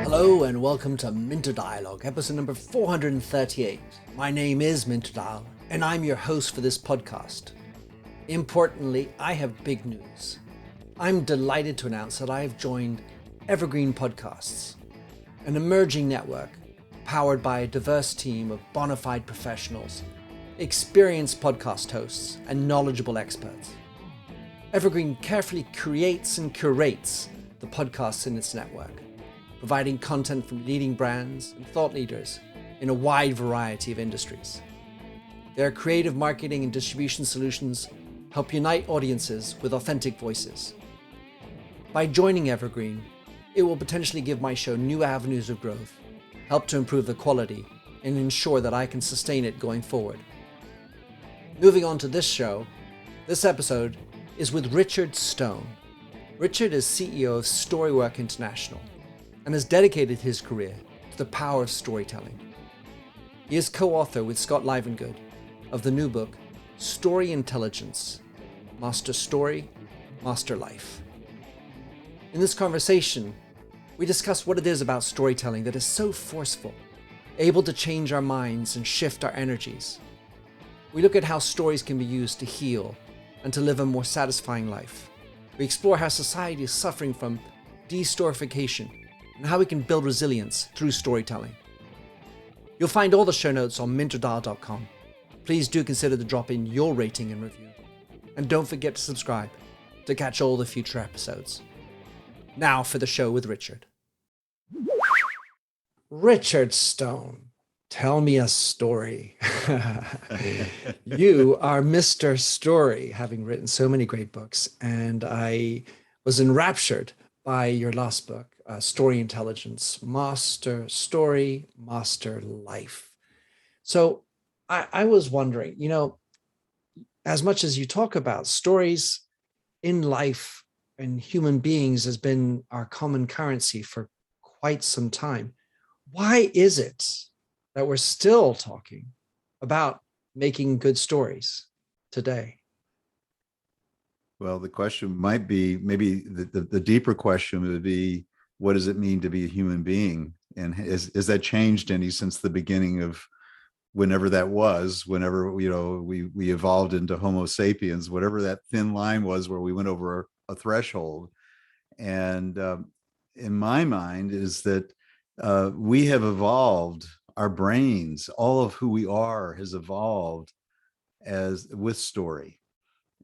Hello and welcome to Minter Dialogue, episode number 438. My name is Minter Dial and I'm your host for this podcast. Importantly, I have big news. I'm delighted to announce that I have joined Evergreen Podcasts, an emerging network powered by a diverse team of bona fide professionals, experienced podcast hosts, and knowledgeable experts. Evergreen carefully creates and curates the podcasts in its network, providing content from leading brands and thought leaders in a wide variety of industries. Their creative marketing and distribution solutions help unite audiences with authentic voices. By joining Evergreen, it will potentially give my show new avenues of growth, help to improve the quality, and ensure that I can sustain it going forward. Moving on to this show, this episode is with Richard Stone. Richard is CEO of Storywork International and has dedicated his career to the power of storytelling. He is co-author with Scott Livengood of the new book, Story Intelligence, Master Story, Master Life. In this conversation, we discuss what it is about storytelling that is so forceful, able to change our minds and shift our energies. We look at how stories can be used to heal and to live a more satisfying life. We explore how society is suffering from de-storification and how we can build resilience through storytelling. You'll find all the show notes on minterdial.com. Please do consider to drop in your rating and review. And don't forget to subscribe to catch all the future episodes. Now for the show with Richard. Richard Stone, tell me a story. You are Mr. Story, having written so many great books, and I was enraptured by your last book, Story Intelligence, Master Story, Master Life. So I was wondering, as much as you talk about stories in life and human beings has been our common currency for quite some time, why is it that we're still talking about making good stories today? Well, the question might be, maybe the deeper question would be, what does it mean to be a human being? And has that changed any since the beginning of whenever that was, whenever, we evolved into Homo sapiens, whatever that thin line was where we went over a threshold. And in my mind is that we have evolved, our brains, all of who we are has evolved with story.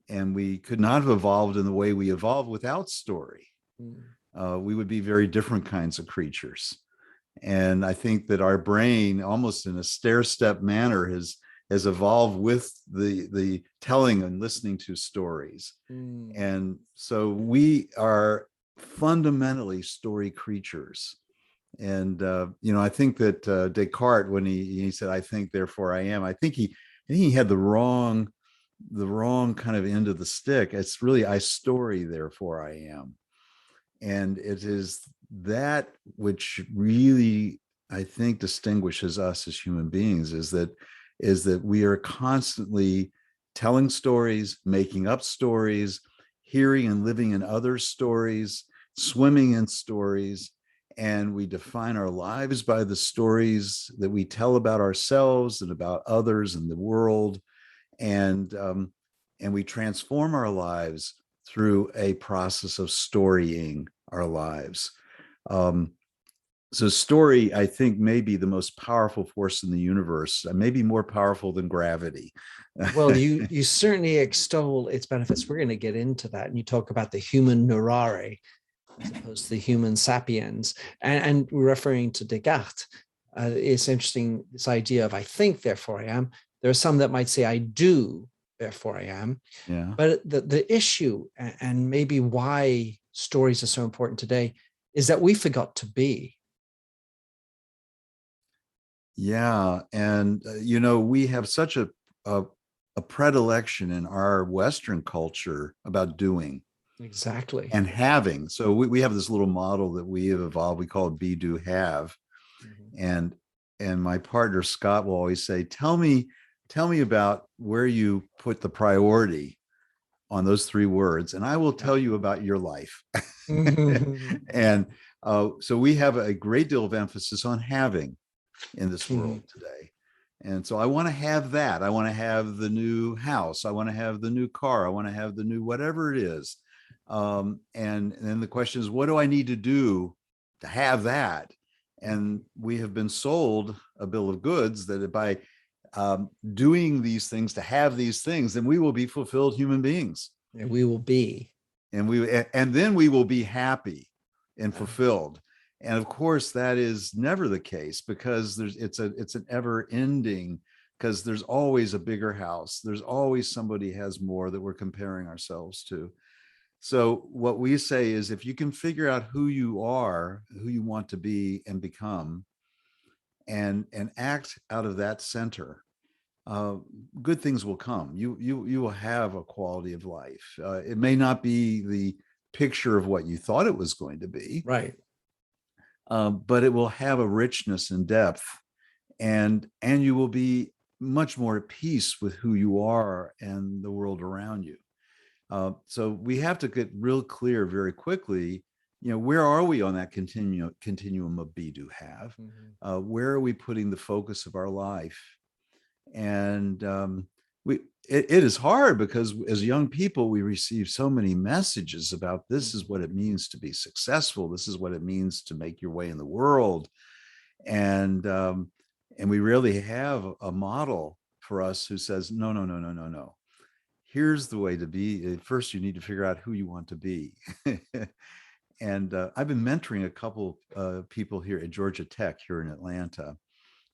And we could not have evolved in the way we evolved without story. We would be very different kinds of creatures. And I think that our brain, almost in a stair-step manner, has evolved with the telling and listening to stories. And so we are fundamentally story creatures. And, I think that Descartes, when he said, "I think, therefore I am," I think he had the wrong kind of end of the stick. It's really, "I story, therefore I am." And it is that which really, I think, distinguishes us as human beings, is that we are constantly telling stories, making up stories, hearing and living in other stories, swimming in stories, and we define our lives by the stories that we tell about ourselves and about others and the world, and we transform our lives through a process of storying our lives. So story, I think, may be the most powerful force in the universe, maybe more powerful than gravity. Well, you certainly extol its benefits. We're going to get into that. And you talk about the human narrare as opposed to the human sapiens. And referring to Descartes, it's interesting, this idea of "I think, therefore I am." There are some that might say "I do, therefore I am." Yeah. But the issue, and maybe why stories are so important today, is that we forgot to be. Yeah. And, we have such a predilection in our Western culture about doing. Exactly. And having. So we have this little model that we have evolved. We call it be, do, have. Mm-hmm. And my partner, Scott, will always say, tell me about where you put the priority on those three words, and I will tell you about your life. And so we have a great deal of emphasis on having in this world today. And so I want to have that. I want to have the new house. I want to have the new car. I want to have the new whatever it is. And then the question is, what do I need to do to have that? And we have been sold a bill of goods that by doing these things to have these things, then we will be fulfilled human beings. And we will be. And then we will be happy and fulfilled. And of course, that is never the case, because it's an ever ending, because there's always a bigger house. There's always somebody has more that we're comparing ourselves to. So what we say is, if you can figure out who you are, who you want to be and become, and act out of that center, good things will come. You will have a quality of life. It may not be the picture of what you thought it was going to be, right? But it will have a richness and depth, and you will be much more at peace with who you are and the world around you. So we have to get real clear very quickly, where are we on that continuum of be, do, have? Where are we putting the focus of our life? And it is hard, because as young people, we receive so many messages about this is what it means to be successful. This is what it means to make your way in the world. And we really have a model for us who says, no. Here's the way to be. First, you need to figure out who you want to be. And I've been mentoring a couple people here at Georgia Tech here in Atlanta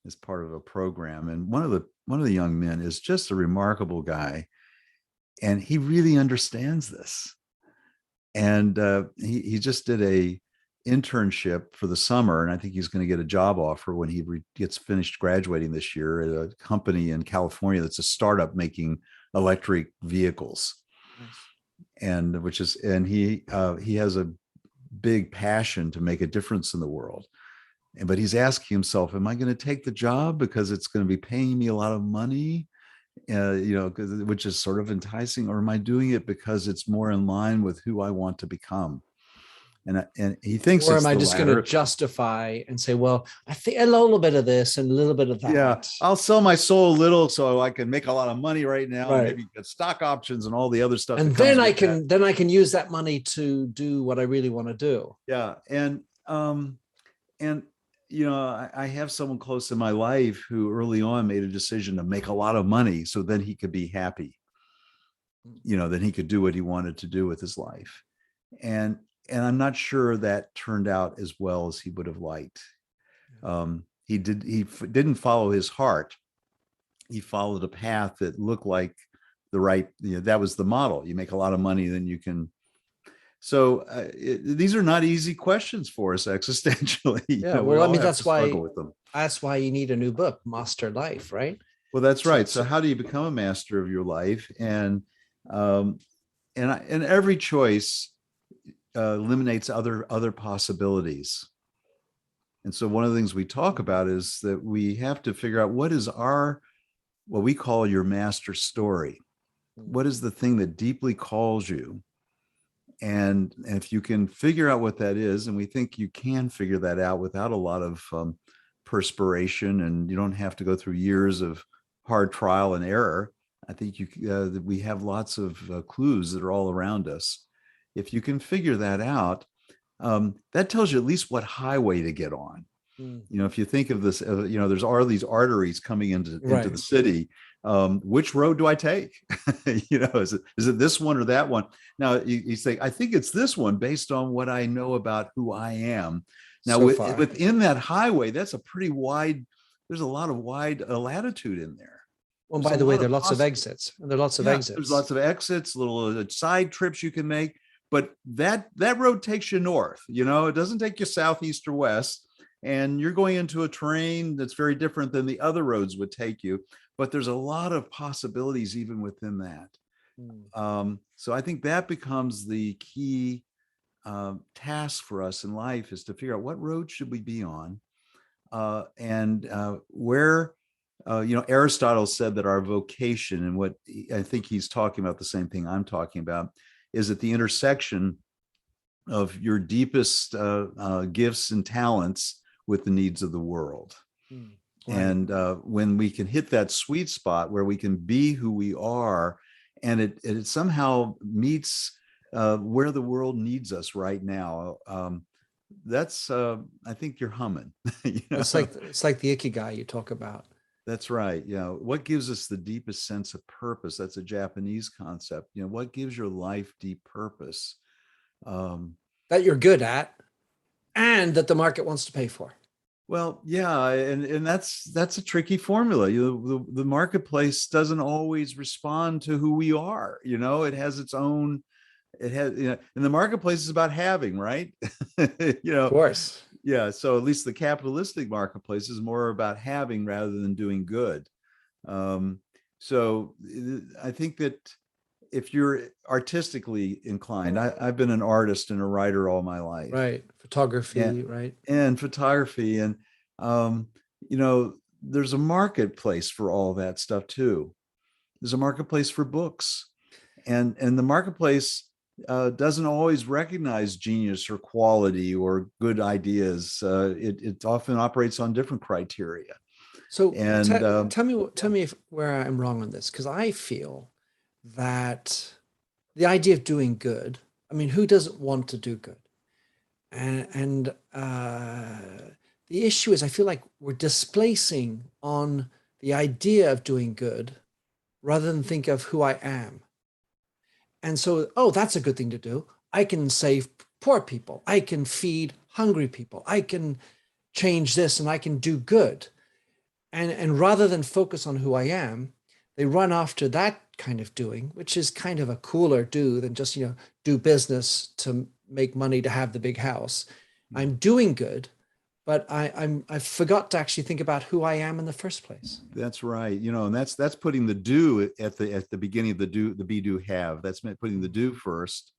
as part of a program. And one of the young men is just a remarkable guy, and he really understands this. And he just did a internship for the summer, and I think he's going to get a job offer when he gets finished graduating this year at a company in California that's a startup making electric vehicles. Nice. And he has a big passion to make a difference in the world. But he's asking himself, am I going to take the job because it's going to be paying me a lot of money, which is sort of enticing, or am I doing it because it's more in line with who I want to become? And he thinks, or am I just going to justify and say, well, I think a little bit of this and a little bit of that. Yeah, I'll sell my soul a little so I can make a lot of money right now, right. And maybe get stock options and all the other stuff. And then I can use that money to do what I really want to do. Yeah, and I have someone close in my life who early on made a decision to make a lot of money so then he could be happy. Then he could do what he wanted to do with his life, and I'm not sure that turned out as well as he would have liked. He didn't follow his heart. He followed a path that looked like the right, that was the model. You make a lot of money, then you can. So these are not easy questions for us existentially. Yeah, well, I mean, that's why you need a new book, Master Life, right? Well, that's right. So how do you become a master of your life? And every choice eliminates other possibilities. And so one of the things we talk about is that we have to figure out what we call your master story. What is the thing that deeply calls you? And if you can figure out what that is, and we think you can figure that out without a lot of perspiration, and you don't have to go through years of hard trial and error. I think we have lots of clues that are all around us. If you can figure that out, that tells you at least what highway to get on. If you think of this, there's all these arteries coming into the city. Which road do I take? Is it this one or that one? Now you say, I think it's this one based on what I know about who I am. Now within that highway, that's a pretty wide. There's a lot of wide latitude in there. Well, by the way, there are lots of exits. There are lots of exits. There's lots of exits, little side trips you can make. But that road takes you north. It doesn't take you south, east, or west. And you're going into a terrain that's very different than the other roads would take you. But there's a lot of possibilities even within that. So I think that becomes the key task for us in life, is to figure out what road should we be on, and where Aristotle said that our vocation, and what I think he's talking about the same thing I'm talking about, is at the intersection of your deepest gifts and talents with the needs of the world. Right. And when we can hit that sweet spot where we can be who we are, and it somehow meets where the world needs us right now, that's I think you're humming. It's like the ikigai you talk about. That's right. What gives us the deepest sense of purpose? That's a Japanese concept. What gives your life deep purpose? That you're good at, and that the market wants to pay for. Well, yeah, and that's a tricky formula. The marketplace doesn't always respond to who we are. It has its own. It has, and the marketplace is about having, right? Of course. Yeah. So at least the capitalistic marketplace is more about having rather than doing good. So I think that if you're artistically inclined, I've been an artist and a writer all my life. Right. Photography, right. And photography. And, there's a marketplace for all that stuff too. There's a marketplace for books, and the marketplace doesn't always recognize genius or quality or good ideas. It often operates on different criteria. So tell me where I'm wrong on this, because I feel that the idea of doing good, I mean, who doesn't want to do good? And the issue is, I feel like we're displacing on the idea of doing good rather than think of who I am. And so, that's a good thing to do. I can save poor people. I can feed hungry people. I can change this, and I can do good. And rather than focus on who I am, they run after that kind of doing, which is kind of a cooler do than just, do business to make money to have the big house. I'm doing good, but I forgot to actually think about who I am in the first place. That's right. And that's putting the do at the beginning of the be, do, have. That's putting the do first.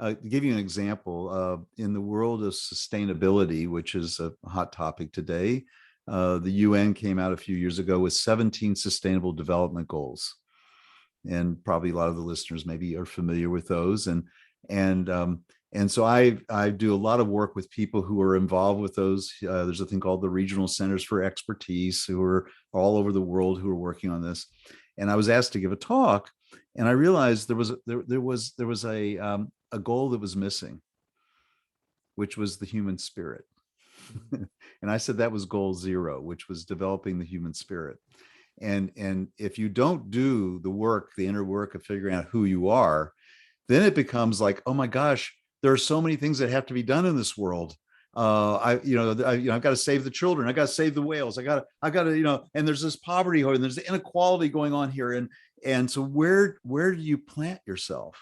To give you an example, in the world of sustainability, which is a hot topic today, the UN came out a few years ago with 17 sustainable development goals. And probably a lot of the listeners maybe are familiar with those. And so I do a lot of work with people who are involved with those. There's a thing called the Regional Centers for Expertise, who are all over the world who are working on this. And I was asked to give a talk, and I realized there was a goal that was missing, which was the human spirit. And I said that was goal 0, which was developing the human spirit. And if you don't do the work, the inner work of figuring out who you are, then it becomes like, oh my gosh, there are so many things that have to be done in this world. I've got to save the children. I got to save the whales. I got to, and there's this poverty, and there's the inequality going on here. And so where do you plant yourself?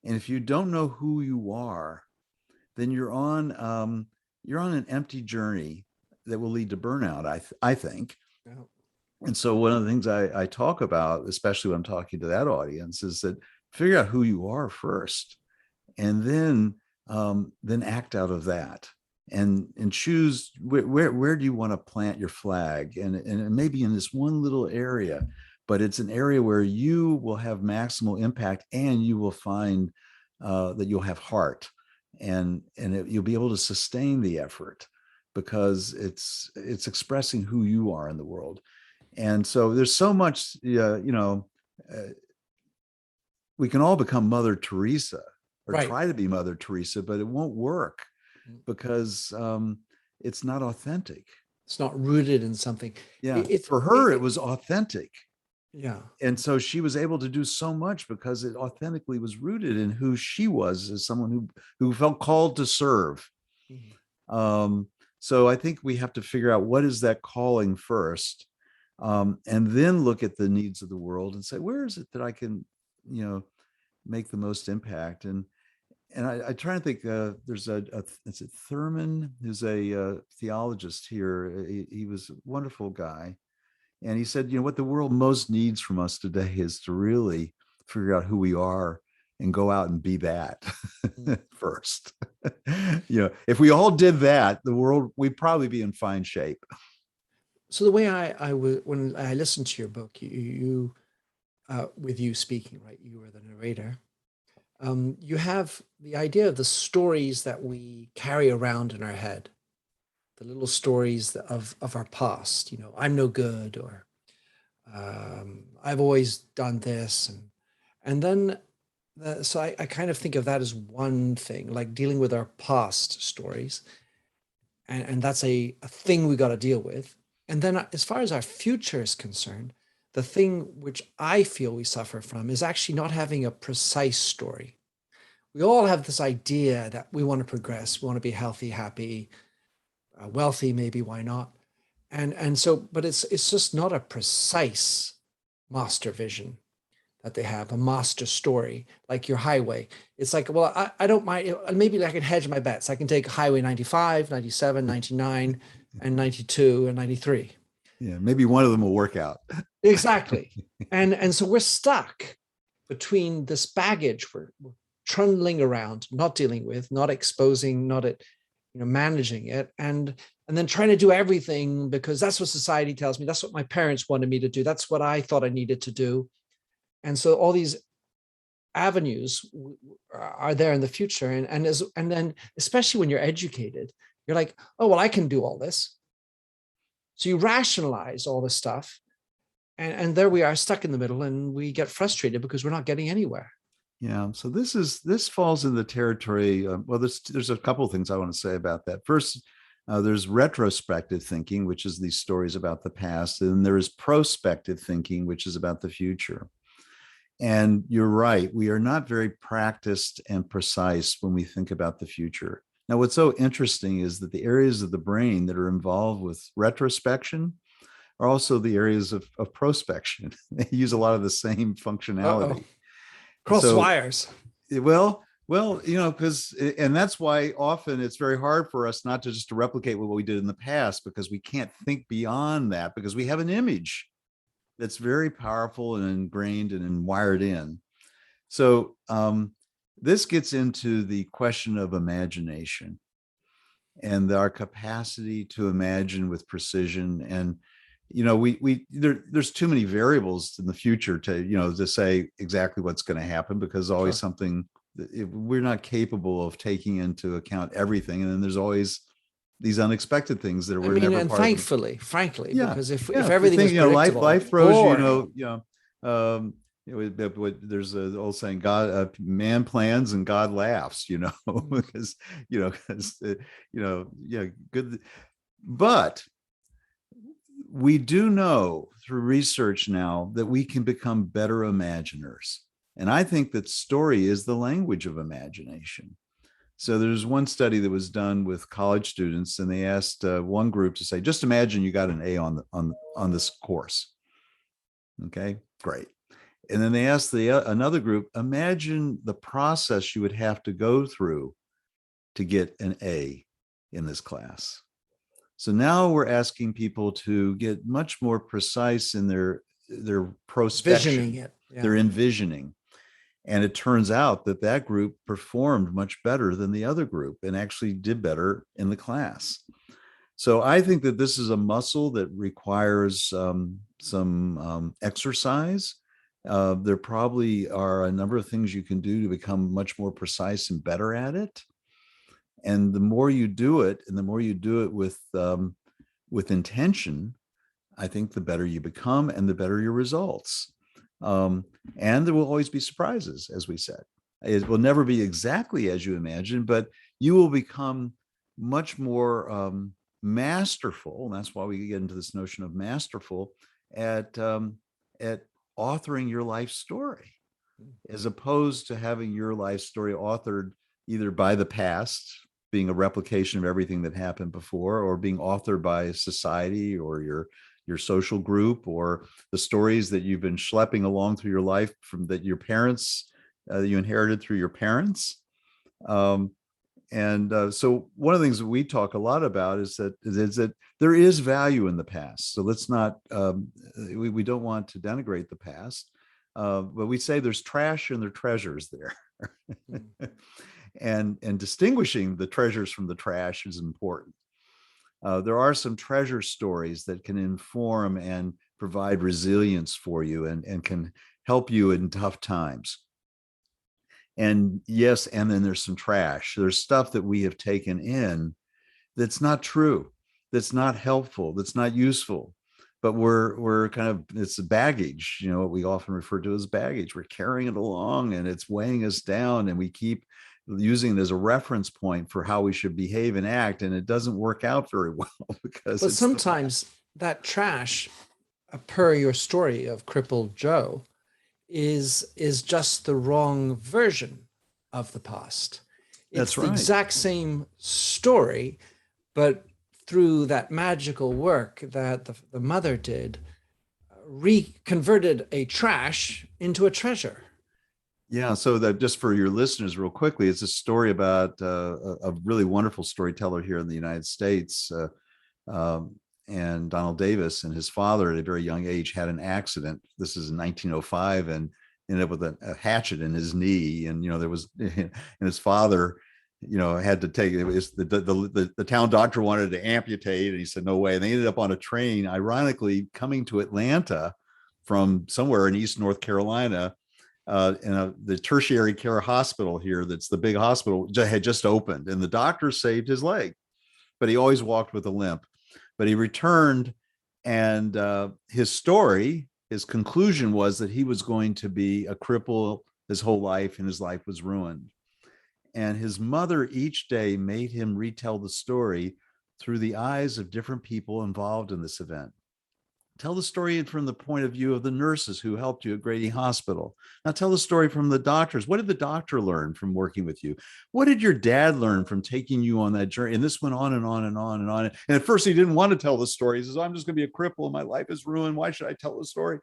And if you don't know who you are, then you're on an empty journey that will lead to burnout, I think. Yeah. And so one of the things I talk about, especially when I'm talking to that audience, is that figure out who you are first, and then act out of that, and choose where do you want to plant your flag, and maybe in this one little area, but it's an area where you will have maximal impact, and you will find that you'll have heart, and you'll be able to sustain the effort, because it's expressing who you are in the world. And so there's so much, we can all become Mother Teresa, or right, try to be Mother Teresa, but it won't work, because it's not authentic. It's not rooted in something. Yeah. For her, it was authentic. Yeah. And so she was able to do so much because it authentically was rooted in who she was, as someone who felt called to serve. Mm-hmm. So I think we have to figure out what is that calling first, and then look at the needs of the world and say, where is it that I can, make the most impact? And I try to think, there's is it Thurman, who's a theologist here. He was a wonderful guy. And he said, what the world most needs from us today is to really figure out who we are and go out and be that first. If we all did that, the world, we'd probably be in fine shape. So the way when I listened to your book, with you speaking, right? You were the narrator. You have the idea of the stories that we carry around in our head, the little stories of our past. You know, I'm no good, or I've always done this, and then so I kind of think of that as one thing, like dealing with our past stories, and that's a thing we got to deal with. And then as far as our future is concerned, the thing which I feel we suffer from is actually not having a precise story. We all have this idea that we want to progress, we want to be healthy, happy, wealthy, maybe, why not? And so, but it's just not a precise master vision that they have, a master story, like your highway. It's like, well, I don't mind. Maybe I can hedge my bets. I can take highway 95, 97, 99, and 92 and 93. Yeah, maybe one of them will work out. Exactly. And so we're stuck between this baggage we're trundling around, not dealing with, not exposing, not at, managing it, and then trying to do everything because that's what society tells me. That's what my parents wanted me to do. That's what I thought I needed to do. And so all these avenues are there in the future. And then especially when you're educated, you're like, oh, well, I can do all this. So you rationalize all this stuff. And there we are stuck in the middle, and we get frustrated because we're not getting anywhere. Yeah. So this falls in the territory. Well, there's a couple of things I want to say about that. First, there's retrospective thinking, which is these stories about the past, and there is prospective thinking, which is about the future. And you're right, we are not very practiced and precise when we think about the future. Now, what's so interesting is that the areas of the brain that are involved with retrospection are also the areas of prospection. They use a lot of the same functionality. Cross So, wires. well, because, and that's why often it's very hard for us not to just to replicate what we did in the past, because we can't think beyond that, because we have an image that's very powerful and ingrained and wired in. So this gets into the question of imagination and our capacity to imagine with precision. And there's too many variables in the future to say exactly what's going to happen, because always something we're not capable of taking into account everything, and then there's always these unexpected things that were never and part thankfully, of frankly, yeah, because if yeah. everything was predictable, life throws boring. there's an old saying, God, man plans and God laughs, because yeah, good. But we do know through research now that we can become better imaginers, and I think that story is the language of imagination. So there's one study that was done with college students, and they asked one group to say, just imagine you got an A on this course. Okay, great. And then they asked another group, imagine the process you would have to go through to get an A in this class. So now we're asking people to get much more precise in their prospection. Visioning it. Yeah. They're envisioning. And it turns out that group performed much better than the other group and actually did better in the class. So I think that this is a muscle that requires some exercise. There probably are a number of things you can do to become much more precise and better at it. And the more you do it, and the more you do it with intention, I think the better you become and the better your results. And there will always be surprises, as we said. It will never be exactly as you imagine, but you will become much more masterful. And that's why we get into this notion of masterful at authoring your life story, as opposed to having your life story authored either by the past, being a replication of everything that happened before, or being authored by society or your social group, or the stories that you've been schlepping along through your life from that your parents, you inherited through your parents. So one of the things that we talk a lot about is that there is value in the past. So let's not, we don't want to denigrate the past, but we say there's trash and there are treasures there. And distinguishing the treasures from the trash is important. there are some treasure stories that can inform and provide resilience for you and can help you in tough times. And yes, and then there's some trash. There's stuff that we have taken in that's not true, that's not helpful, that's not useful. But we're kind of, it's baggage, what we often refer to as baggage. We're carrying it along and it's weighing us down, and we keep using it as a reference point for how we should behave and act, and it doesn't work out very well because But sometimes that trash, per your story of crippled Joe, is just the wrong version of the past. It's That's right. The exact same story, but through that magical work that the mother did, reconverted a trash into a treasure. Yeah, so that, just for your listeners real quickly, it's a story about a really wonderful storyteller here in the United States, and Donald Davis, and his father at a very young age had an accident. This is in 1905, and ended up with a hatchet in his knee. And, there was, and his father, had to take it. Was the town doctor wanted to amputate, and he said, no way. And they ended up on a train, ironically, coming to Atlanta from somewhere in East North Carolina. And the tertiary care hospital here, that's the big hospital, had just opened, and the doctor saved his leg, but he always walked with a limp. But he returned, and his conclusion was that he was going to be a cripple his whole life, and his life was ruined. And his mother each day made him retell the story through the eyes of different people involved in this event. Tell the story from the point of view of the nurses who helped you at Grady Hospital. Now tell the story from the doctors. What did the doctor learn from working with you? What did your dad learn from taking you on that journey? And this went on and on and on and on. And at first he didn't want to tell the story. He says, I'm just going to be a cripple and my life is ruined. Why should I tell the story?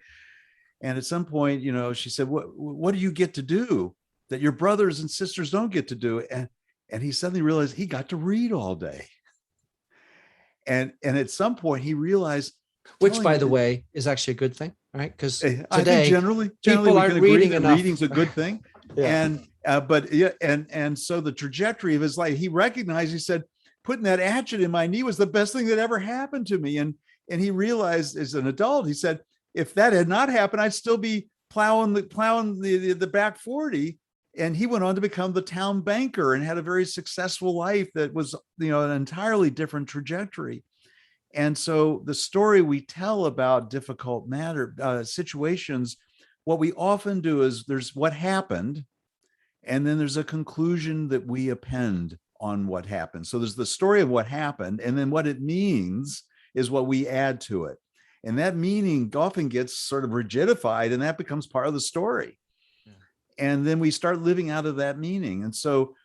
And at some point, she said, what do you get to do that your brothers and sisters don't get to do? And he suddenly realized he got to read all day. And at some point he realized, which, by the way, is actually a good thing, right? Because today, I think generally people we aren't can agree reading that enough. reading's a good thing. Yeah. And so the trajectory of his life, he recognized, he said, putting that hatchet in my knee was the best thing that ever happened to me. And he realized as an adult, he said, if that had not happened, I'd still be plowing the back 40. And he went on to become the town banker and had a very successful life that was, an entirely different trajectory. And so the story we tell about difficult situations, what we often do is there's what happened, and then there's a conclusion that we append on what happened. So there's the story of what happened, and then what it means is what we add to it. And that meaning often gets sort of rigidified, and that becomes part of the story. Yeah. And then we start living out of that meaning. And so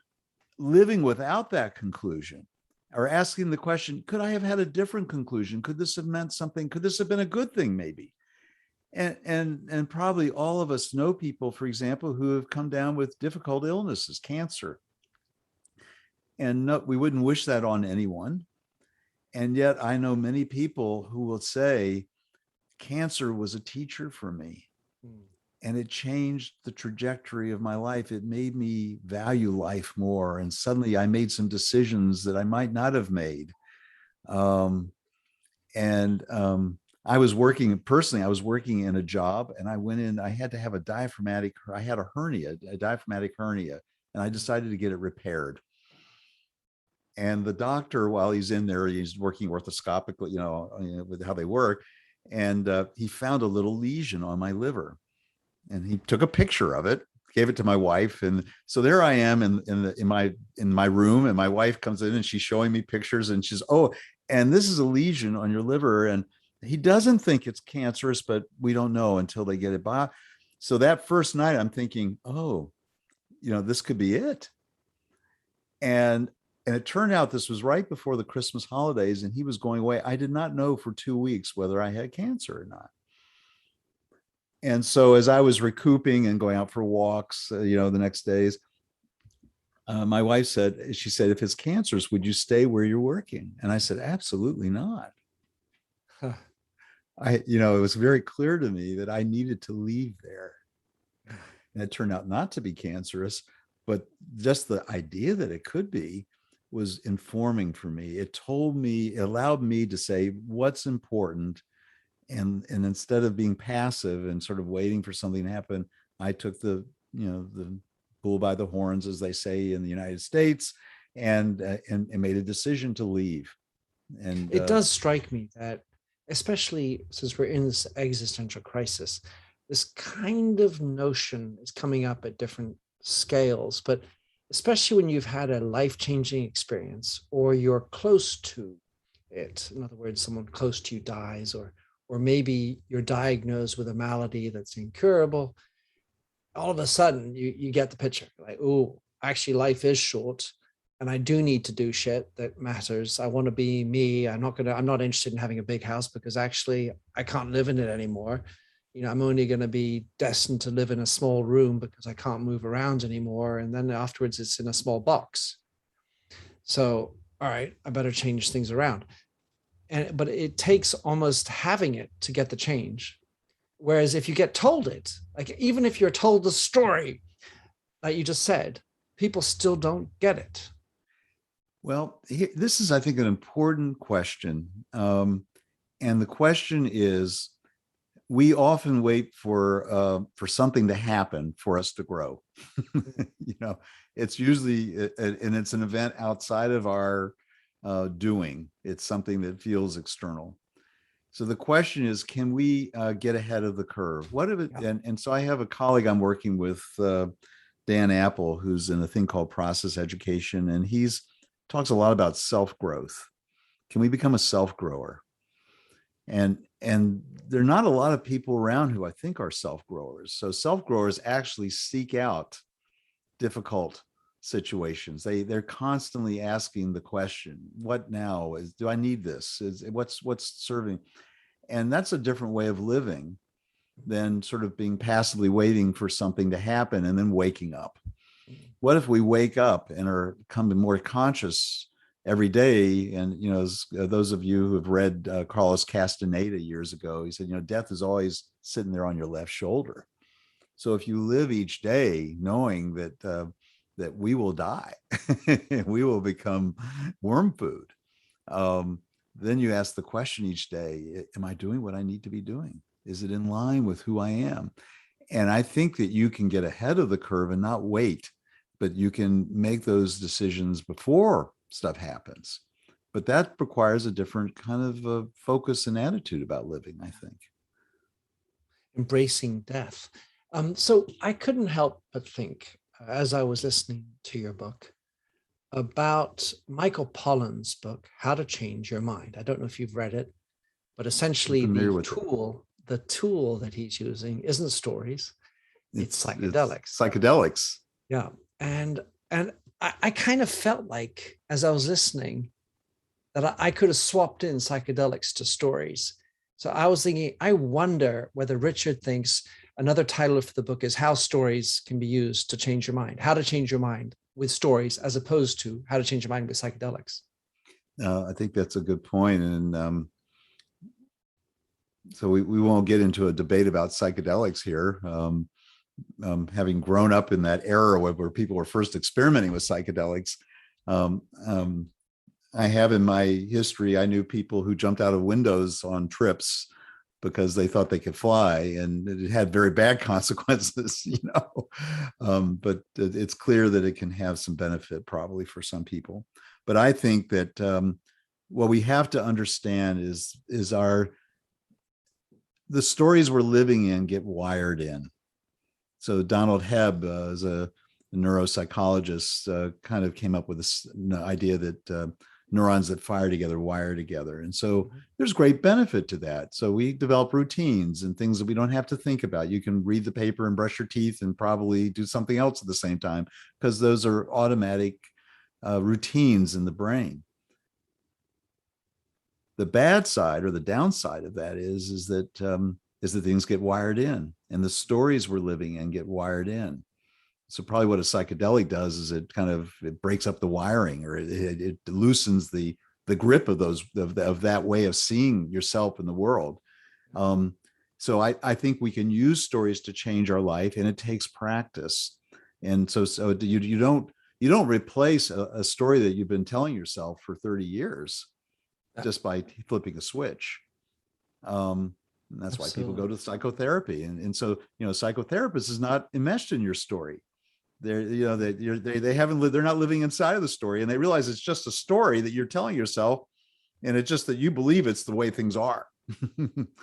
living without that conclusion, or asking the question, could I have had a different conclusion? Could this have meant something? Could this have been a good thing maybe? And probably all of us know people, for example, who have come down with difficult illnesses, cancer. And no, we wouldn't wish that on anyone. And yet I know many people who will say, cancer was a teacher for me. And it changed the trajectory of my life. It made me value life more. And suddenly I made some decisions that I might not have made. I was working in a job, and I went in, I had to have a diaphragmatic hernia, and I decided to get it repaired. And the doctor, while he's in there, he's working orthoscopically, with how they work. And he found a little lesion on my liver. And he took a picture of it, gave it to my wife. And so there I am in my room, and my wife comes in and she's showing me pictures, and she's, oh, and this is a lesion on your liver. And he doesn't think it's cancerous, but we don't know until they get it by. So that first night I'm thinking, oh, this could be it. And it turned out this was right before the Christmas holidays, and he was going away. I did not know for 2 weeks whether I had cancer or not. And so as I was recouping and going out for walks, the next days, my wife said, if it's cancerous, would you stay where you're working? And I said, absolutely not. Huh. It was very clear to me that I needed to leave there. And it turned out not to be cancerous, but just the idea that it could be was informing for me. It allowed me to say what's important. And instead of being passive and sort of waiting for something to happen, I took the bull by the horns, as they say in the United States, and made a decision to leave. And It does strike me that, especially since we're in this existential crisis, this kind of notion is coming up at different scales, but especially when you've had a life-changing experience or you're close to it. In other words, someone close to you dies, or maybe you're diagnosed with a malady that's incurable. All of a sudden you get the picture, like, oh, actually life is short and I do need to do shit that matters. I want to be me. I'm not interested in having a big house because actually I can't live in it anymore. I'm only going to be destined to live in a small room because I can't move around anymore. And then afterwards it's in a small box. So, all right, I better change things around. But it takes almost having it to get the change. Whereas if you get told it, like even if you're told the story, like you just said, people still don't get it. Well, this is, I think, an important question. And the question is, we often wait for something to happen for us to grow. It's usually, and it's an event outside of our doing. It's something that feels external. So the question is, can we get ahead of the curve? What if it? Yeah. And so I have a colleague I'm working with, Dan Apple, who's in a thing called process education, and he's talks a lot about self-growth. Can we become a self-grower? And there are not a lot of people around who I think are self-growers. So self-growers actually seek out difficult situations. They're constantly asking the question, what now? Do I need this? What's serving? And that's a different way of living than sort of being passively waiting for something to happen and then waking up. What if we wake up and are becoming more conscious every day? And, as those of you who have read Carlos Castaneda years ago, he said, death is always sitting there on your left shoulder. So if you live each day knowing that we will die, we will become worm food, then you ask the question each day, am I doing what I need to be doing? Is it in line with who I am? And I think that you can get ahead of the curve and not wait, but you can make those decisions before stuff happens. But that requires a different kind of focus and attitude about living, I think. Embracing death. So I couldn't help but think, as I was listening to your book, about Michael Pollan's book, How to Change Your Mind. I don't know if you've read it, but essentially the tool that he's using isn't stories, it's psychedelics. It's psychedelics. Yeah. And I kind of felt like, as I was listening, that I could have swapped in psychedelics to stories. So I was thinking, I wonder whether Richard thinks another title for the book is How Stories Can Be Used to Change Your Mind, How to Change Your Mind with Stories, as opposed to How to Change Your Mind with Psychedelics. I think that's a good point. And so we won't get into a debate about psychedelics here. Having grown up in that era where people were first experimenting with psychedelics, I have in my history, I knew people who jumped out of windows on trips because they thought they could fly, and it had very bad consequences, but it's clear that it can have some benefit probably for some people. But I think that what we have to understand is the stories we're living in get wired in. So Donald Hebb, as a neuropsychologist, kind of came up with this idea that neurons that fire together wire together. And so there's great benefit to that. So we develop routines and things that we don't have to think about. You can read the paper and brush your teeth and probably do something else at the same time, because those are automatic routines in the brain. The bad side, or the downside of that, is that things get wired in, and the stories we're living in get wired in. So probably what a psychedelic does is it breaks up the wiring, or it loosens the grip of that way of seeing yourself in the world. So I think we can use stories to change our life, and it takes practice. And so you You don't replace a story that you've been telling yourself for 30 years just by flipping a switch. And that's why people go to psychotherapy. And so, psychotherapist is not enmeshed in your story. They haven't lived, they're not living inside of the story, and they realize it's just a story that you're telling yourself. And it's just that you believe it's the way things are.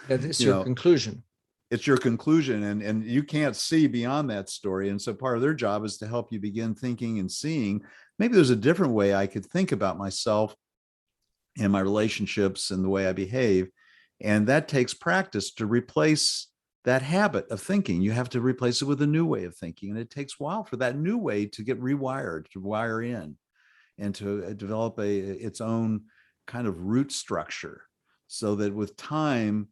It's your conclusion. It's your conclusion, and you can't see beyond that story. And so part of their job is to help you begin thinking and seeing, maybe there's a different way I could think about myself and my relationships and the way I behave. And that takes practice to replace that habit of thinking. You have to replace it with a new way of thinking. And it takes a while for that new way to get rewired, to wire in, and to develop its own kind of root structure, so that with time,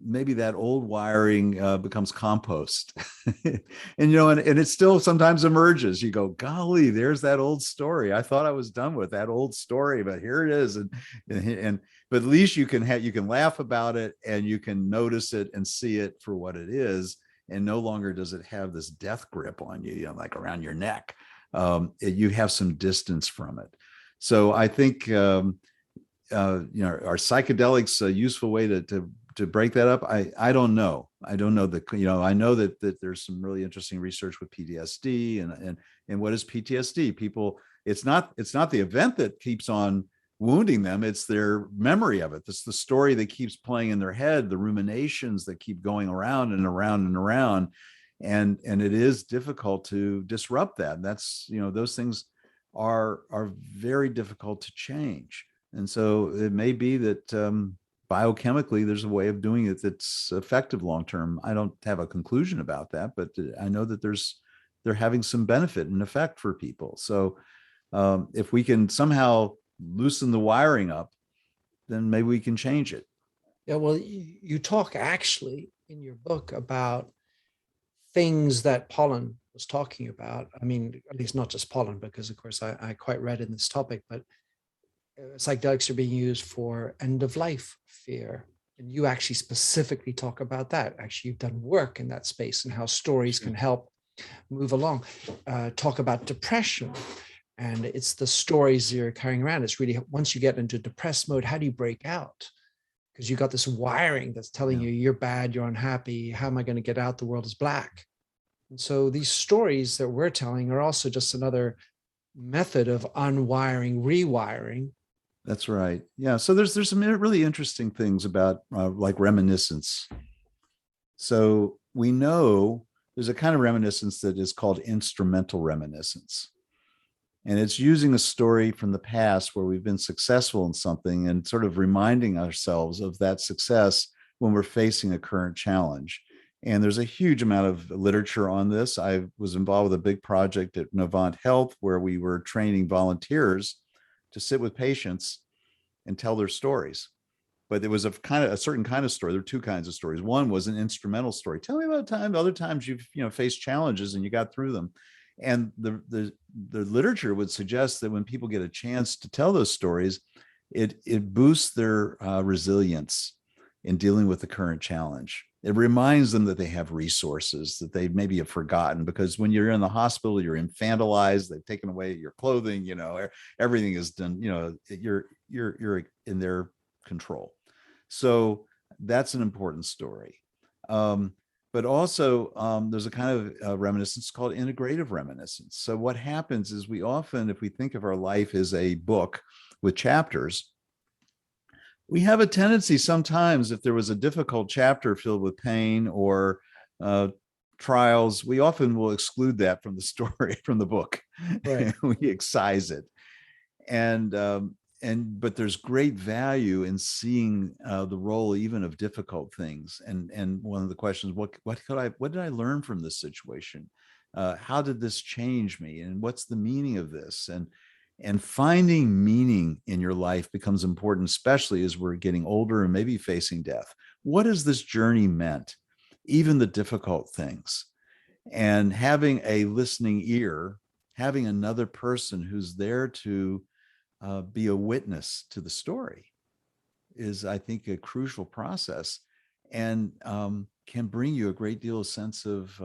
maybe that old wiring becomes compost. And it still sometimes emerges. You go, golly, there's that old story. I thought I was done with that old story, but here it is. But at least you can laugh about it, and you can notice it and see it for what it is. And no longer does it have this death grip on you, like around your neck. You have some distance from it. So I think, are psychedelics a useful way to break that up? I don't know. I don't know I know that there's some really interesting research with PTSD and what is PTSD? People, it's not the event that keeps on wounding them. It's their memory of it. It's the story that keeps playing in their head, the ruminations that keep going around and around and around. And it is difficult to disrupt that. That's, those things are very difficult to change. And so it may be that biochemically, there's a way of doing it that's effective long-term. I don't have a conclusion about that, but I know that they're having some benefit and effect for people. So if we can somehow loosen the wiring up, then maybe we can change it. Yeah, well, you talk actually in your book about things that Pollan was talking about. I mean, at least not just Pollan, because of course I quite read in this topic, but psychedelics are being used for end-of-life fear. And you actually specifically talk about that. Actually, you've done work in that space and how stories can help move along. Talk about depression. And it's the stories you're carrying around. It's really, once you get into depressed mode, how do you break out? Because you got this wiring that's telling you you're bad, you're unhappy. How am I going to get out? The world is black. And so these stories that we're telling are also just another method of unwiring, rewiring. That's right. Yeah. So there's some really interesting things about like reminiscence. So we know there's a kind of reminiscence that is called instrumental reminiscence. And it's using a story from the past where we've been successful in something and sort of reminding ourselves of that success when we're facing a current challenge. And there's a huge amount of literature on this. I was involved with a big project at Novant Health where we were training volunteers to sit with patients and tell their stories. But there was a certain kind of story. There were two kinds of stories. One was an instrumental story. Tell me about a time, other times you've faced challenges and you got through them. And the literature would suggest that when people get a chance to tell those stories, it boosts their resilience in dealing with the current challenge. It reminds them that they have resources that they maybe have forgotten, because when you're in the hospital, you're infantilized. They've taken away your clothing. Everything is done. You're in their control. So that's an important story. But also there's a kind of reminiscence called integrative reminiscence. So what happens is we often, if we think of our life as a book with chapters, we have a tendency sometimes, if there was a difficult chapter filled with pain or trials, we often will exclude that from the story, from the book. Right. We excise it. But there's great value in seeing the role even of difficult things. And one of the questions, what did I learn from this situation? How did this change me? And what's the meaning of this? And finding meaning in your life becomes important, especially as we're getting older and maybe facing death. What has this journey meant? Even the difficult things. And having a listening ear, having another person who's there to be a witness to the story is, I think, a crucial process, and can bring you a great deal of sense of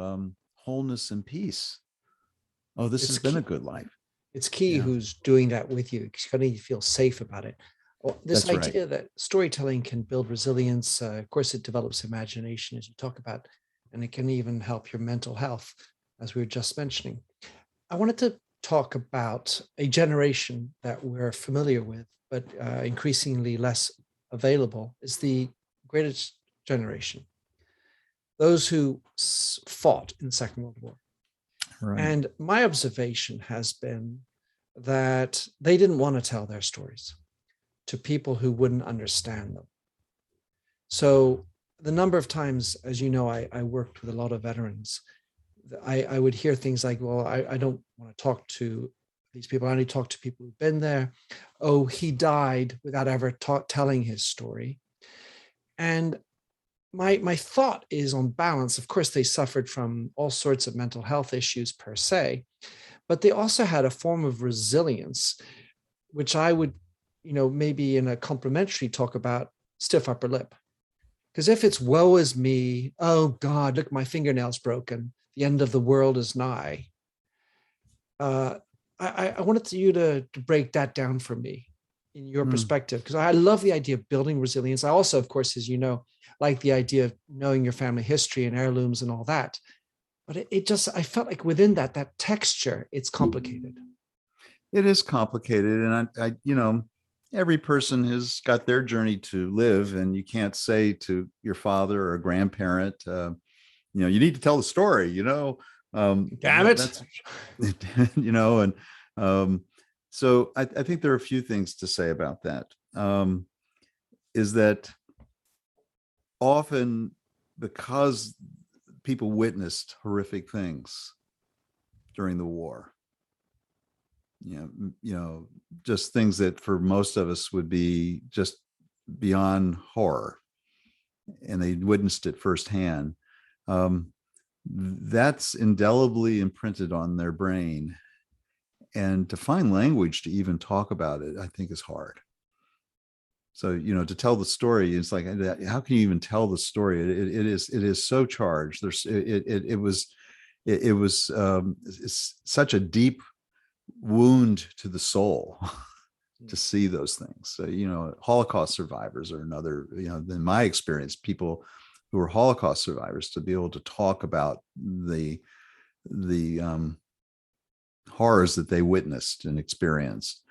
wholeness and peace. Oh, this has been a good life. It's key Yeah, who's doing that with you. You kind of feel safe about it. Well, this that's right. idea that storytelling can build resilience, of course, it develops imagination, as you talk about, and it can even help your mental health, as we were just mentioning. I wanted to talk about a generation that we're familiar with, but increasingly less available, is the greatest generation, those who fought in the Second World War. Right. And my observation has been that they didn't want to tell their stories to people who wouldn't understand them. So the number of times, as you know, I worked with a lot of veterans. I would hear things like, well, I don't want to talk to these people. I only talk to people who've been there. Oh, he died without ever telling his story. And my thought is, on balance, of course, they suffered from all sorts of mental health issues per se, but they also had a form of resilience, which I would, maybe in a complimentary talk about stiff upper lip. Because if it's woe is me, oh God, look, my fingernail's broken, the end of the world is nigh. Uh, I wanted you to break that down for me in your Hmm. perspective, because I love the idea of building resilience. I also, of course, as you know, like the idea of knowing your family history and heirlooms and all that. But it just, I felt like within that texture, it's complicated. It is complicated, and every person has got their journey to live, and you can't say to your father or a grandparent, you need to tell the story. Damn it. That's and so I think there are a few things to say about that. Is that often because people witnessed horrific things during the war, just things that for most of us would be just beyond horror, and they witnessed it firsthand. That's indelibly imprinted on their brain, and to find language to even talk about it, I think, is hard. So to tell the story, it's like, how can you even tell the story? It is so charged. It's such a deep wound to the soul to see those things. So Holocaust survivors are another, in my experience, people who are Holocaust survivors, to be able to talk about the horrors that they witnessed and experienced.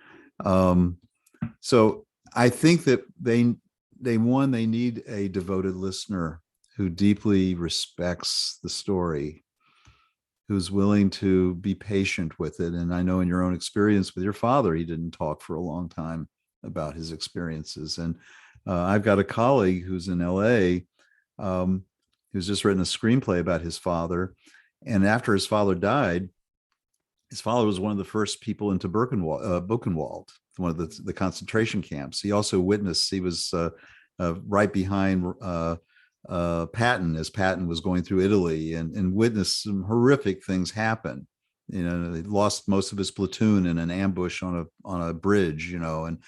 So I think that they need a devoted listener who deeply respects the story, who's willing to be patient with it. And I know in your own experience with your father, he didn't talk for a long time about his experiences. And I've got a colleague who's in LA, who's just written a screenplay about his father. And after his father died, his father was one of the first people into Buchenwald, one of the concentration camps. He also witnessed, he was right behind Patton as Patton was going through Italy, and witnessed some horrific things happen. He lost most of his platoon in an ambush on a bridge, and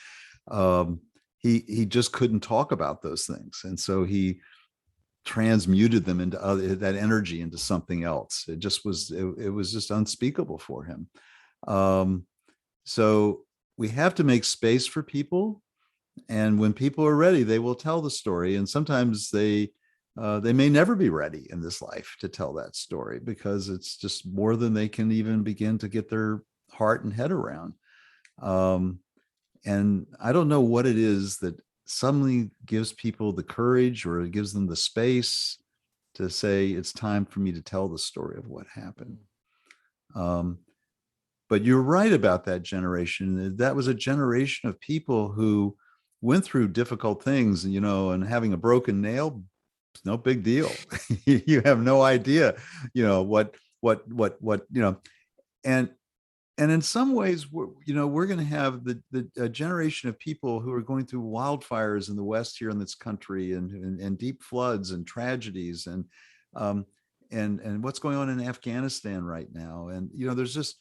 he just couldn't talk about those things. And so he transmuted them into that energy into something else. It was just unspeakable for him. So we have to make space for people, and when people are ready, they will tell the story. And sometimes they may never be ready in this life to tell that story, because it's just more than they can even begin to get their heart and head around. And I don't know what it is that suddenly gives people the courage, or it gives them the space to say, it's time for me to tell the story of what happened. But you're right about that generation. That was a generation of people who went through difficult things, and having a broken nail, it's no big deal. You have no idea, what, and in some ways, we're going to have the generation of people who are going through wildfires in the West here in this country, and deep floods and tragedies, and what's going on in Afghanistan right now. And, there's just,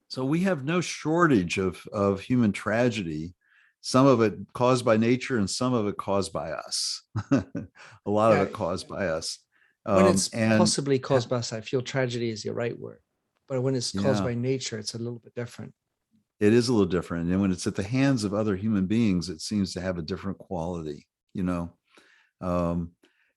so we have no shortage of human tragedy, some of it caused by nature and some of it caused by us. A lot of Yeah. it caused by us. When it's And possibly caused by us, I feel tragedy is the right word. but when it's caused Yeah, by nature, it's a little bit different. it is a little different. And when it's at the hands of other human beings, it seems to have a different quality, you know.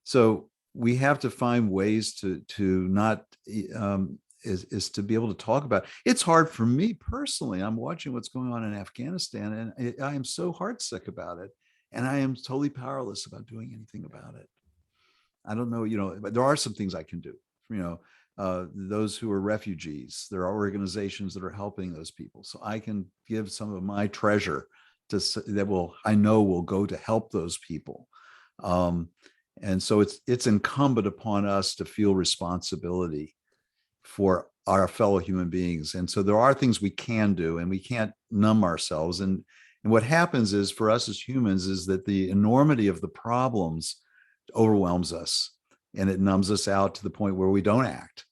So we have to find ways to not is to be able to talk about. It's hard for me personally. I'm watching what's going on in Afghanistan, and I am so heartsick about it, and I am totally powerless about doing anything about it. I don't know, but there are some things I can do. Those who are refugees, there are organizations that are helping those people, so I can give some of my treasure I know will go to help those people. And so it's incumbent upon us to feel responsibility for our fellow human beings. And so there are things we can do, and we can't numb ourselves. And what happens is, for us as humans, is that the enormity of the problems overwhelms us, and it numbs us out to the point where we don't act.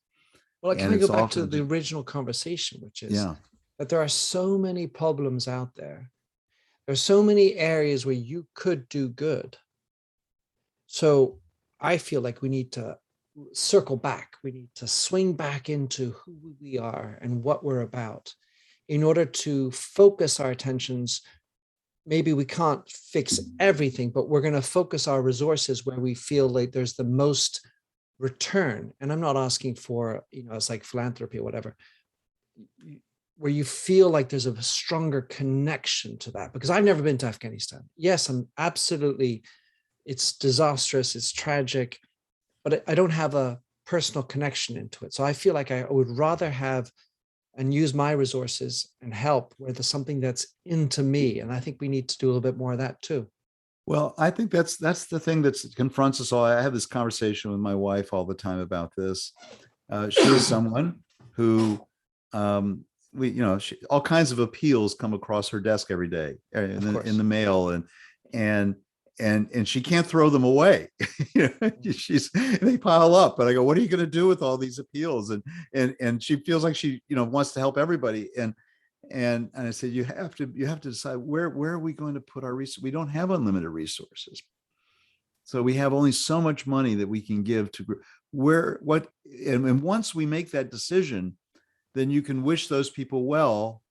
Well, And can I go it's back to often, the original conversation, which is yeah, that there are so many problems out there. There are so many areas where you could do good. So I feel like we need to circle back. We need to swing back into who we are and what we're about in order to focus our attentions. Maybe we can't fix everything, but we're going to focus our resources where we feel like there's the most return. And I'm not asking for, it's like philanthropy or whatever, where you feel like there's a stronger connection to that. Because I've never been to Afghanistan. Yes, I'm absolutely, it's disastrous, it's tragic, but I don't have a personal connection into it. So I feel like I would rather have and use my resources and help where there's something that's into me. And I think we need to do a little bit more of that too. well, I think that's the thing that confronts us all. I have this conversation with my wife all the time about this. She is someone who all kinds of appeals come across her desk every day in the mail, and she can't throw them away. They pile up, but I go, what are you going to do with all these appeals? And she feels like she wants to help everybody, and I said, you have to decide where are we going to put our resources. We don't have unlimited resources, so we have only so much money that we can give to and once we make that decision, then you can wish those people well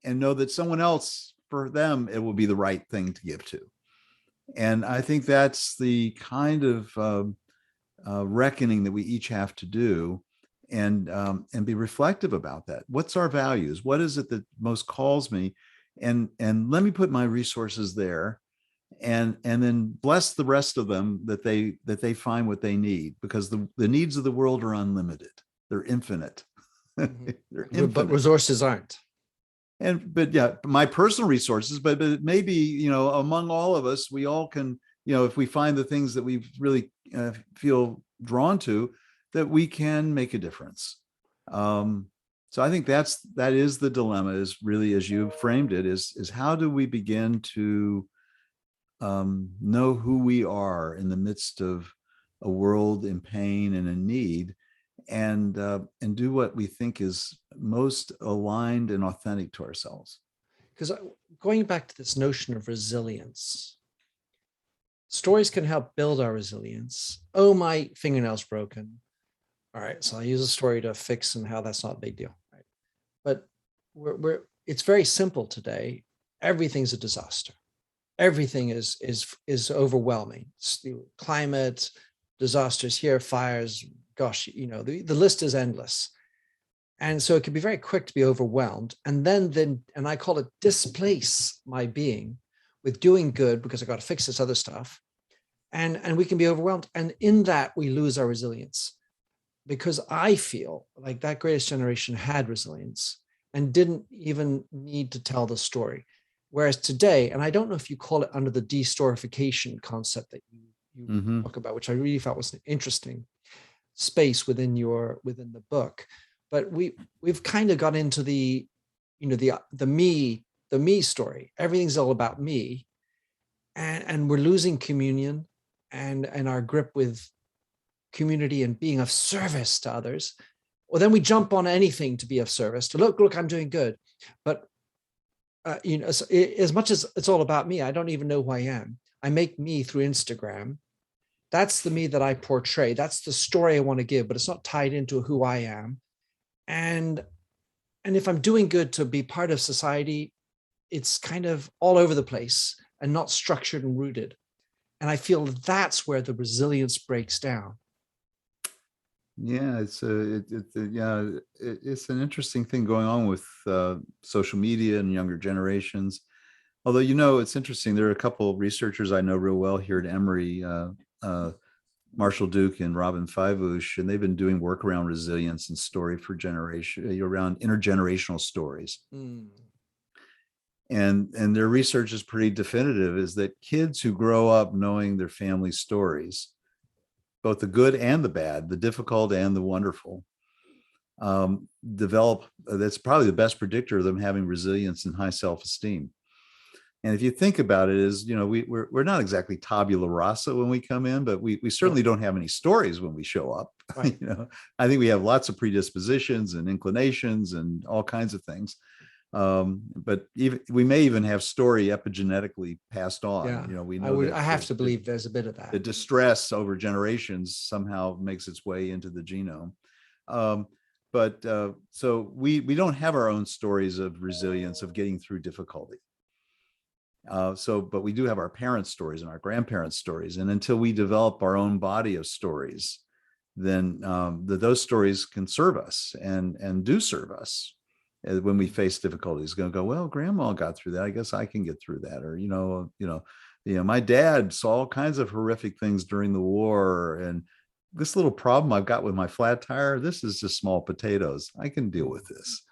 and know that someone else, for them, it will be the right thing to give to. And I think that's the kind of reckoning that we each have to do, and be reflective about that. What's our values? What is it that most calls me? And let me put my resources there, and then bless the rest of them that they find what they need, because the needs of the world are unlimited. They're infinite. They're infinite. But resources aren't. But yeah, my personal resources, but maybe, among all of us, we all can, if we find the things that we really feel drawn to, that we can make a difference. So I think that is the dilemma, is really, as you framed it, is how do we begin to know who we are in the midst of a world in pain and in need, and do what we think is most aligned and authentic to ourselves. Because going back to this notion of resilience, stories can help build our resilience. Oh, my fingernail's broken. All right, so I use a story to fix, and how that's not a big deal, right? But it's very simple today. Everything's a disaster. Everything is overwhelming. Climate, disasters here, fires, gosh, the list is endless. And so it can be very quick to be overwhelmed. And then I call it displace my being with doing good, because I got to fix this other stuff. And we can be overwhelmed. And in that, we lose our resilience, because I feel like that greatest generation had resilience and didn't even need to tell the story. Whereas today, and I don't know if you call it under the de-storification concept that you talk about, which I really thought was an interesting space within the book, but we've kind of got into the me story. Everything's all about me, and we're losing communion and our grip with community and being of service to others. Well, then we jump on anything to be of service, to look, I'm doing good. But as much as it's all about me, I don't even know who I am. I make me through Instagram. That's the me that I portray. That's the story I want to give, but it's not tied into who I am. And And if I'm doing good to be part of society, it's kind of all over the place and not structured and rooted. And I feel that's where the resilience breaks down. Yeah, it's an interesting thing going on with social media and younger generations. Although, it's interesting. There are a couple of researchers I know real well here at Emory, Marshall Duke and Robin Feivush, and they've been doing work around resilience and story for generation, around intergenerational stories. Mm. And their research is pretty definitive, is that kids who grow up knowing their family stories, both the good and the bad, the difficult and the wonderful, develop. That's probably the best predictor of them having resilience and high self-esteem. And if you think about it, we're not exactly tabula rasa when we come in, but we certainly don't have any stories when we show up. Right. I think we have lots of predispositions and inclinations and all kinds of things. But we may even have story epigenetically passed on. Yeah. We know I have to believe there's a bit of that. The distress over generations somehow makes its way into the genome. So we don't have our own stories of resilience, of getting through difficulty. But we do have our parents' stories and our grandparents' stories. And until we develop our own body of stories, then those stories can serve us and do serve us when we face difficulties. Going to go, well, grandma got through that, I guess I can get through that. Or my dad saw all kinds of horrific things during the war, and this little problem I've got with my flat tire, this is just small potatoes. I can deal with this.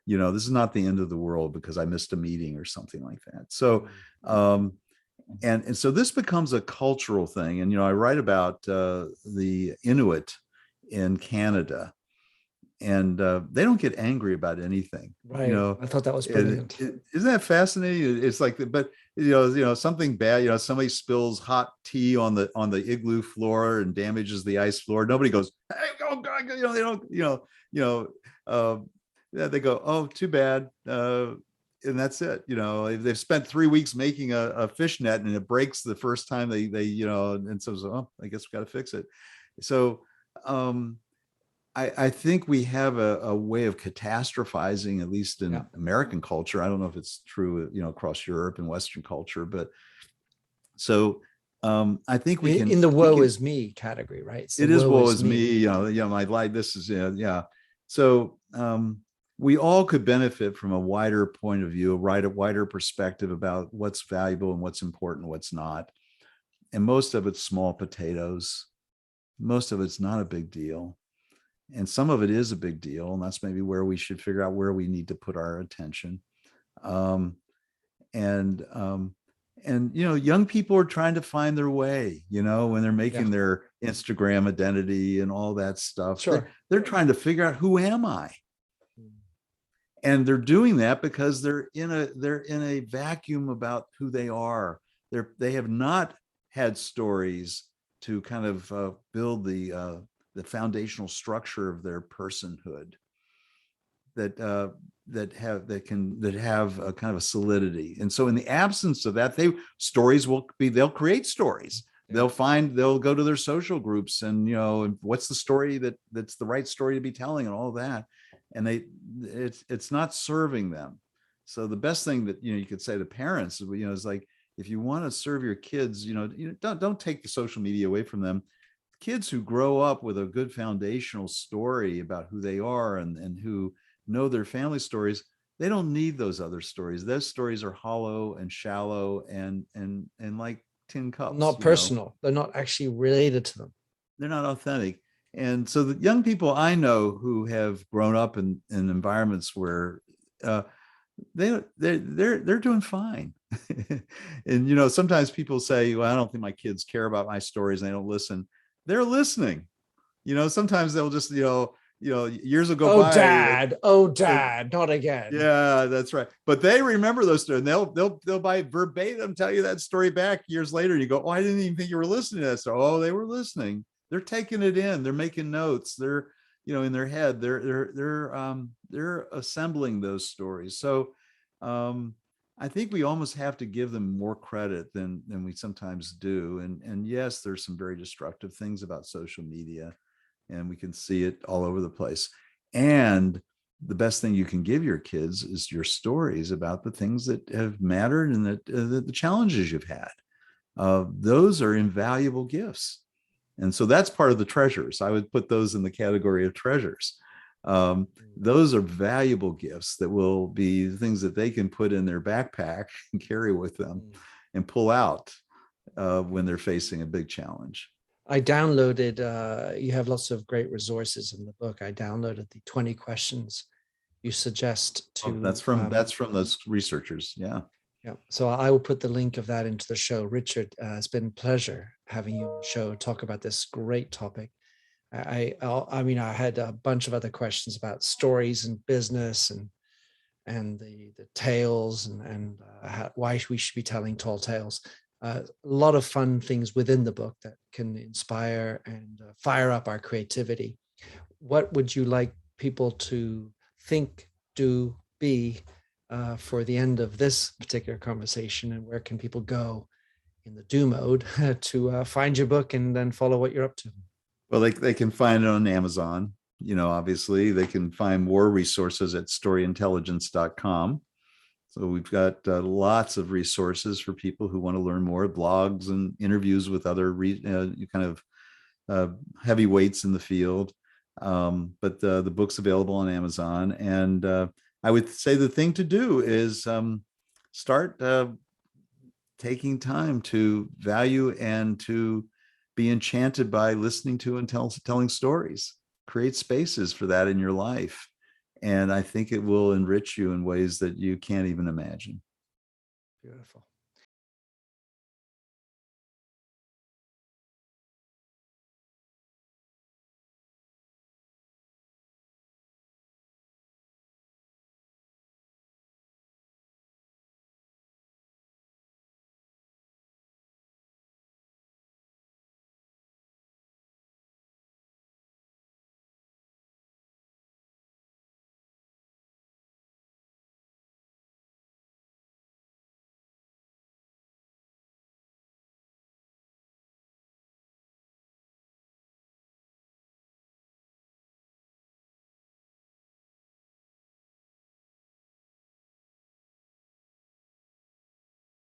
This is not the end of the world because I missed a meeting or something like that. So and so this becomes a cultural thing. And I write about the Inuit in Canada, and they don't get angry about anything. Right. I thought that was brilliant. Isn't that fascinating? It's like, but something bad. Somebody spills hot tea on the igloo floor and damages the ice floor. Nobody goes, "Hey, oh God!" They don't. They go, "Oh, too bad," and that's it. They've spent 3 weeks making a fish net, and it breaks the first time they and so I guess we got to fix it. So. I think we have a way of catastrophizing, at least in American culture. I don't know if it's true, across Europe and Western culture, but so I think we can, in the woe is me category, right? It is woe is me. My life. This is yeah. So we all could benefit from a wider point of view, a wider perspective about what's valuable and what's important, what's not. And most of it's small potatoes. Most of it's not a big deal. And some of it is a big deal. And that's maybe where we should figure out where we need to put our attention. And young people are trying to find their way, when they're making their Instagram identity and all that stuff. Sure. They're trying to figure out, who am I? And they're doing that because they're in a vacuum about who they are. They have not had stories to kind of build the foundational structure of their personhood that have a kind of a solidity. And so in the absence of that, they'll create stories. They'll go to their social groups and what's the story that's the right story to be telling and all that. And it's not serving them. So the best thing that you could say to parents is like, if you want to serve your kids, don't take the social media away from them. Kids who grow up with a good foundational story about who they are and who know their family stories, they don't need those other stories. Those stories are hollow and shallow and like tin cups. Not personal. They're not actually related to them. They're not authentic. And so the young people I know who have grown up in environments where they're doing fine. And sometimes people say, well, I don't think my kids care about my stories and they don't listen. They're listening. Sometimes they'll just years ago. Oh dad, not again. Yeah, that's right. But they remember those stories, and they'll by verbatim tell you that story back years later. And you go, oh, I didn't even think you were listening to that. So, oh, they were listening. They're taking it in. They're making notes. They're in their head. They're assembling those stories. So I think we almost have to give them more credit than we sometimes do. And yes, there's some very destructive things about social media, and we can see it all over the place. And the best thing you can give your kids is your stories about the things that have mattered and the challenges you've had. Those are invaluable gifts. And so that's part of the treasures. I would put those in the category of treasures. Those are valuable gifts that will be things that they can put in their backpack and carry with them and pull out when they're facing a big challenge. I downloaded, you have lots of great resources in the book. I downloaded the 20 questions you suggest to. That's from those researchers. Yeah. Yeah. So I will put the link of that into the show. Richard, it's been a pleasure having you on the show, talk about this great topic. I mean, I had a bunch of other questions about stories and business and the tales and why we should be telling tall tales. A lot of fun things within the book that can inspire and fire up our creativity. What would you like people to think, do, be for the end of this particular conversation, and where can people go in the do mode to find your book and then follow what you're up to? Well, they can find it on Amazon. Obviously they can find more resources at storyintelligence.com. So we've got lots of resources for people who want to learn more, blogs and interviews with other kind of heavyweights in the field. But the book's available on Amazon. And I would say the thing to do is start taking time to value and to be enchanted by listening to and telling stories. Create spaces for that in your life. And I think it will enrich you in ways that you can't even imagine. Beautiful.